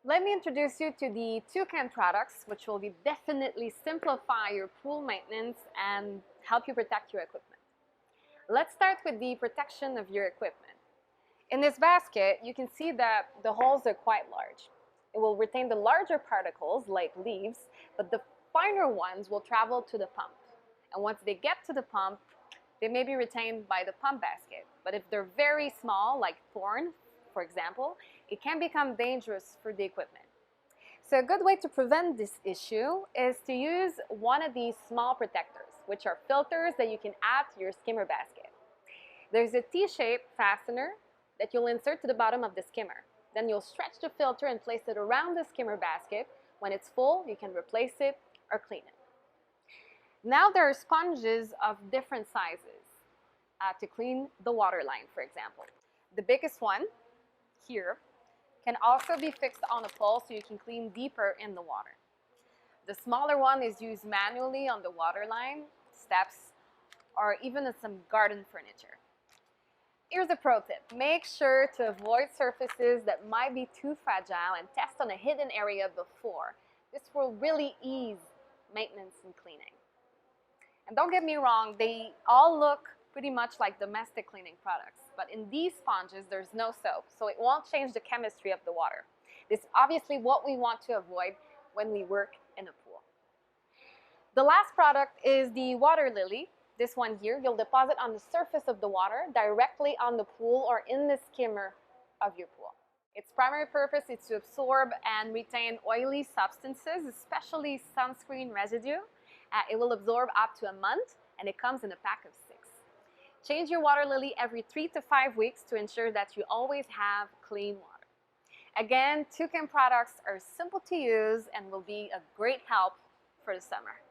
Let me introduce you to the Toucan products, which will definitely simplify your pool maintenance and help you protect your equipment. Let's start with the protection of your equipment. In this basket, you can see that the holes are quite large. It will retain the larger particles, like leaves, but the finer ones will travel to the pump. And once they get to the pump, they may be retained by the pump basket. But if they're very small, like thorn, for example, it can become dangerous for the equipment. So a good way to prevent this issue is to use one of these small protectors, which are filters that you can add to your skimmer basket. There's a T-shaped fastener that you'll insert to the bottom of the skimmer. Then you'll stretch the filter and place it around the skimmer basket. When it's full, you can replace it or clean it. Now there are sponges of different sizes to clean the water line, for example. The biggest one here can also be fixed on a pole so you can clean deeper in the water. The smaller one is used manually on the water line, steps, or even in some garden furniture. Here's a pro tip. Make sure to avoid surfaces that might be too fragile and test on a hidden area before. This will really ease maintenance and cleaning. And don't get me wrong, they all look pretty much like domestic cleaning products. But in these sponges, there's no soap, so it won't change the chemistry of the water. This is obviously what we want to avoid when we work in a pool. The last product is the water lily. This one here, you'll deposit on the surface of the water, directly on the pool or in the skimmer of your pool. Its primary purpose is to absorb and retain oily substances, especially sunscreen residue. It will absorb up to a month, and it comes in a pack of 6. Change your water lily every 3 to 5 weeks to ensure that you always have clean water. Again, Toucan products are simple to use and will be a great help for the summer.